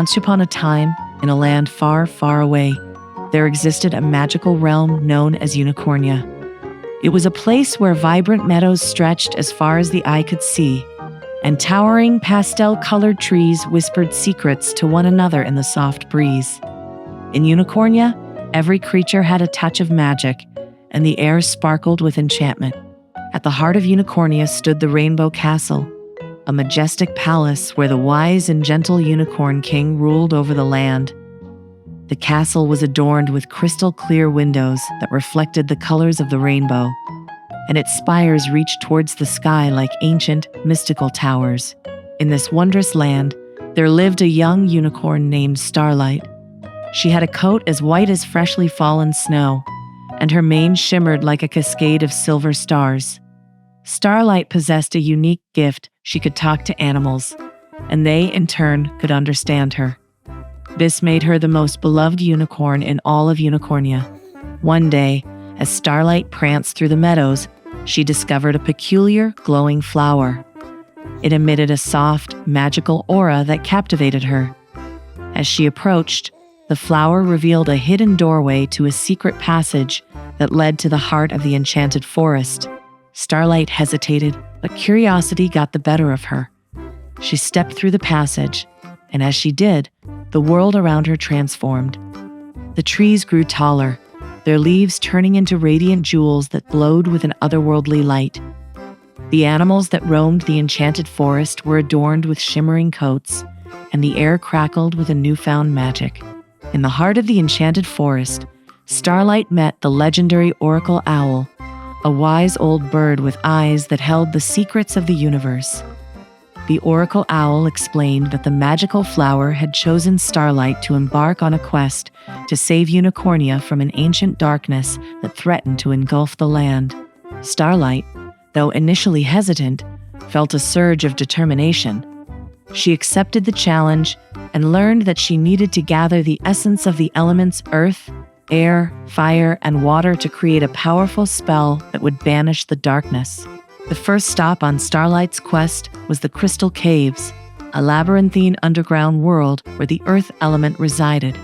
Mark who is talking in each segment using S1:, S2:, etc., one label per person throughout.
S1: Once upon a time, in a land far, far away, there existed a magical realm known as Unicornia. It was a place where vibrant meadows stretched as far as the eye could see, and towering pastel-colored trees whispered secrets to one another in the soft breeze. In Unicornia, every creature had a touch of magic, and the air sparkled with enchantment. At the heart of Unicornia stood the Rainbow Castle, a majestic palace where the wise and gentle Unicorn King ruled over the land. The castle was adorned with crystal-clear windows that reflected the colors of the rainbow, and its spires reached towards the sky like ancient, mystical towers. In this wondrous land, there lived a young unicorn named Starlight. She had a coat as white as freshly fallen snow, and her mane shimmered like a cascade of silver stars. Starlight possessed a unique gift. She could talk to animals, and they, in turn, could understand her. This made her the most beloved unicorn in all of Unicornia. One day, as Starlight pranced through the meadows, she discovered a peculiar, glowing flower. It emitted a soft, magical aura that captivated her. As she approached, the flower revealed a hidden doorway to a secret passage that led to the heart of the enchanted forest. Starlight hesitated, but curiosity got the better of her. She stepped through the passage, and as she did, the world around her transformed. The trees grew taller, their leaves turning into radiant jewels that glowed with an otherworldly light. The animals that roamed the enchanted forest were adorned with shimmering coats, and the air crackled with a newfound magic. In the heart of the enchanted forest, Starlight met the legendary oracle owl, a wise old bird with eyes that held the secrets of the universe. The oracle owl explained that the magical flower had chosen Starlight to embark on a quest to save Unicornia from an ancient darkness that threatened to engulf the land. Starlight, though initially hesitant, felt a surge of determination. She accepted the challenge and learned that she needed to gather the essence of the elements earth, air, fire, and water to create a powerful spell that would banish the darkness. The first stop on Starlight's quest was the Crystal Caves, a labyrinthine underground world where the earth element resided.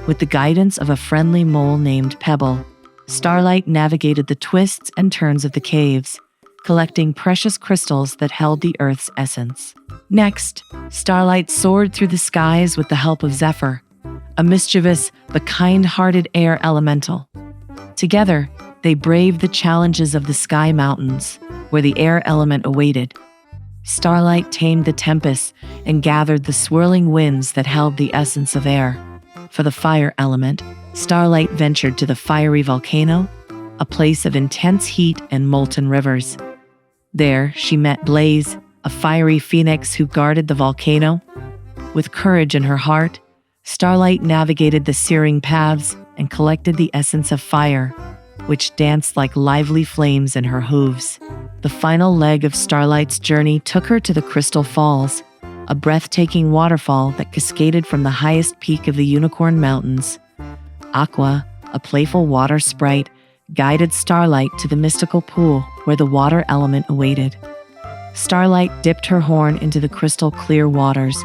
S1: With the guidance of a friendly mole named Pebble, Starlight navigated the twists and turns of the caves, collecting precious crystals that held the earth's essence. Next, Starlight soared through the skies with the help of Zephyr, a mischievous but kind-hearted air elemental. Together, they braved the challenges of the sky mountains, where the air element awaited. Starlight tamed the tempests and gathered the swirling winds that held the essence of air. For the fire element, Starlight ventured to the fiery volcano, a place of intense heat and molten rivers. There, she met Blaze, a fiery phoenix who guarded the volcano. With courage in her heart, Starlight navigated the searing paths and collected the essence of fire, which danced like lively flames in her hooves. The final leg of Starlight's journey took her to the Crystal Falls, a breathtaking waterfall that cascaded from the highest peak of the Unicorn Mountains. Aqua, a playful water sprite, guided Starlight to the mystical pool where the water element awaited. Starlight dipped her horn into the crystal-clear waters,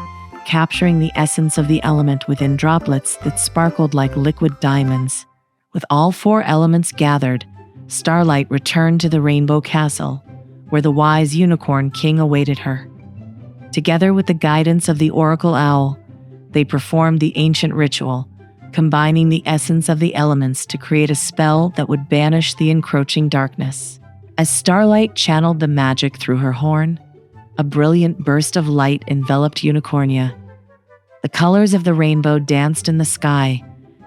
S1: capturing the essence of the element within droplets that sparkled like liquid diamonds. With all four elements gathered, Starlight returned to the Rainbow Castle, where the wise Unicorn King awaited her. Together with the guidance of the Oracle Owl, they performed the ancient ritual, combining the essence of the elements to create a spell that would banish the encroaching darkness. As Starlight channeled the magic through her horn, a brilliant burst of light enveloped Unicornia. The colors of the rainbow danced in the sky,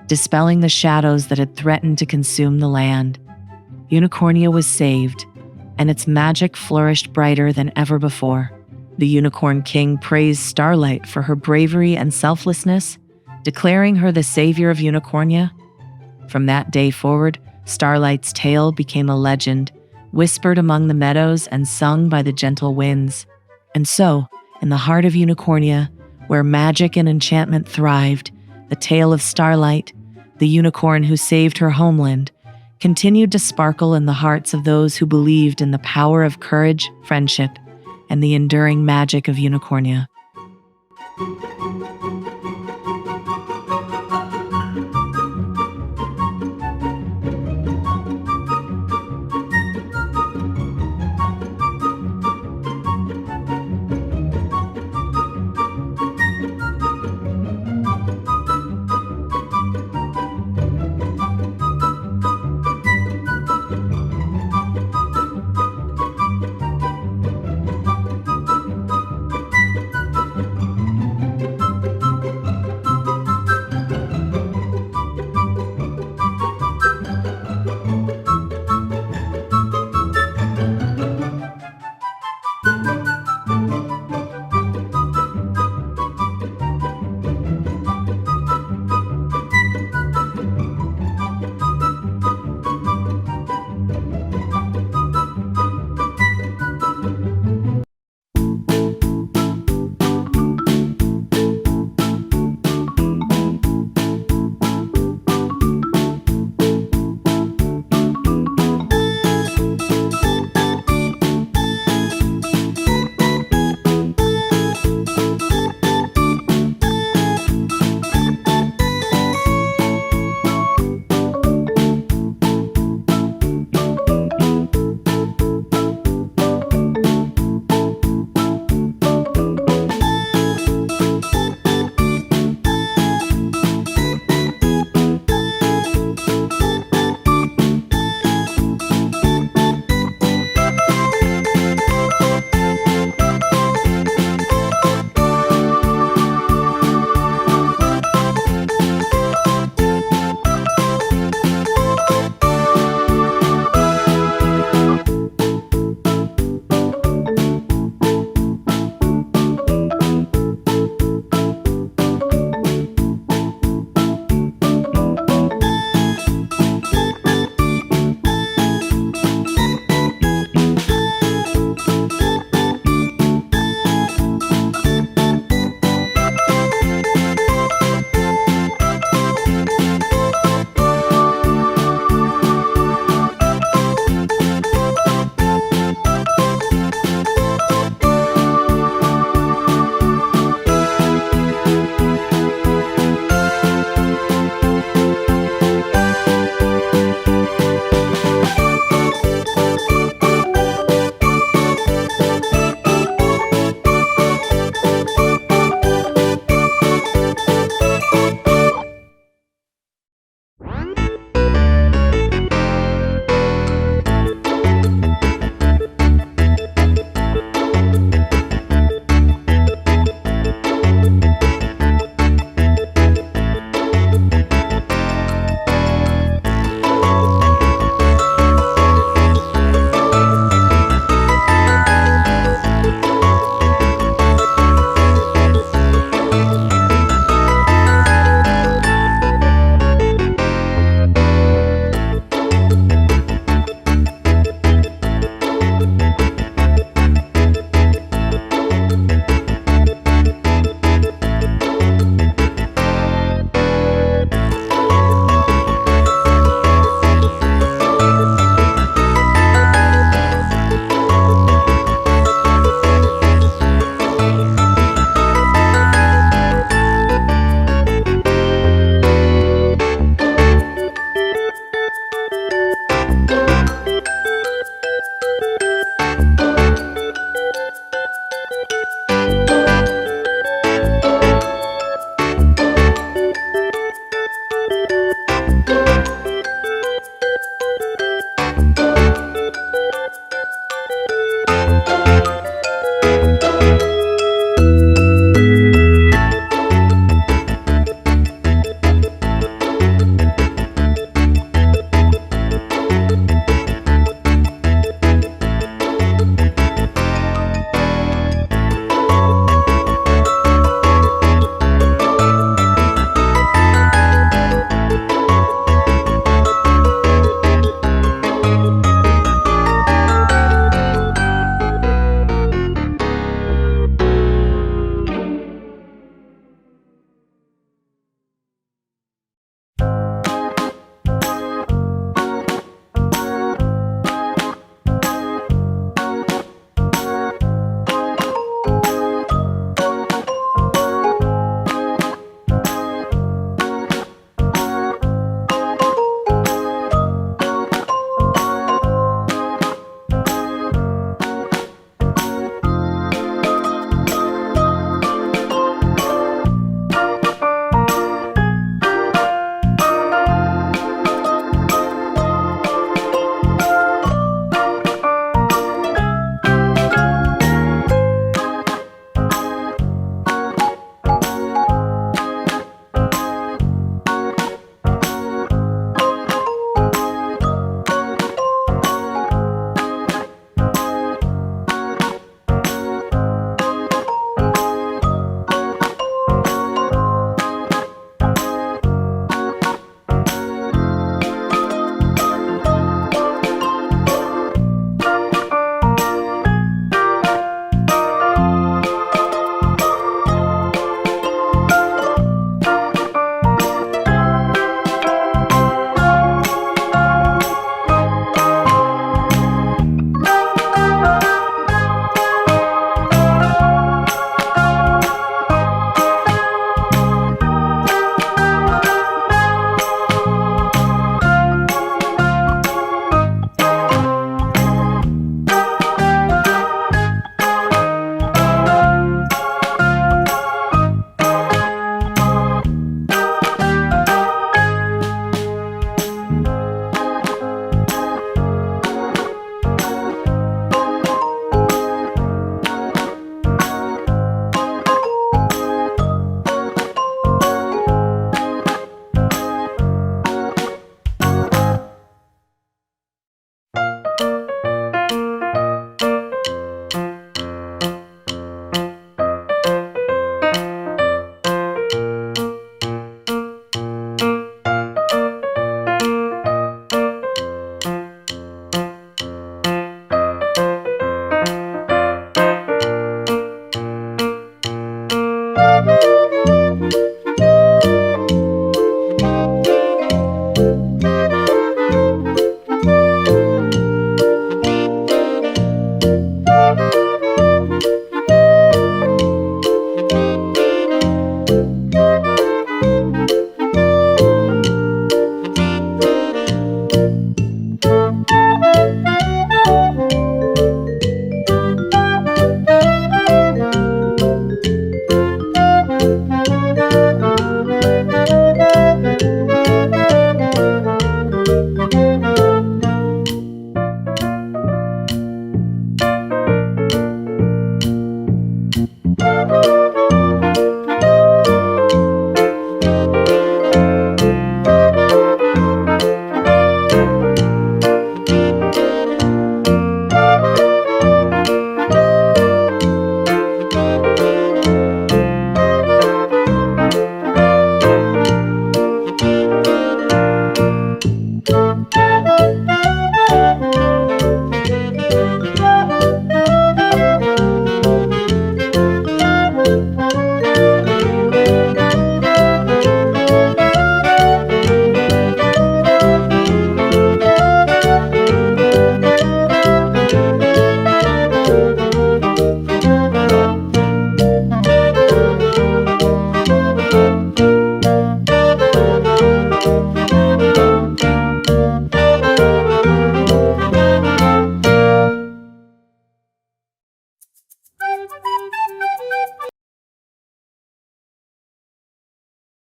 S1: dispelling the shadows that had threatened to consume the land. Unicornia was saved, and its magic flourished brighter than ever before. The Unicorn King praised Starlight for her bravery and selflessness, declaring her the savior of Unicornia. From that day forward, Starlight's tale became a legend, whispered among the meadows and sung by the gentle winds. And so, in the heart of Unicornia, where magic and enchantment thrived, the tale of Starlight, the unicorn who saved her homeland, continued to sparkle in the hearts of those who believed in the power of courage, friendship, and the enduring magic of Unicornia.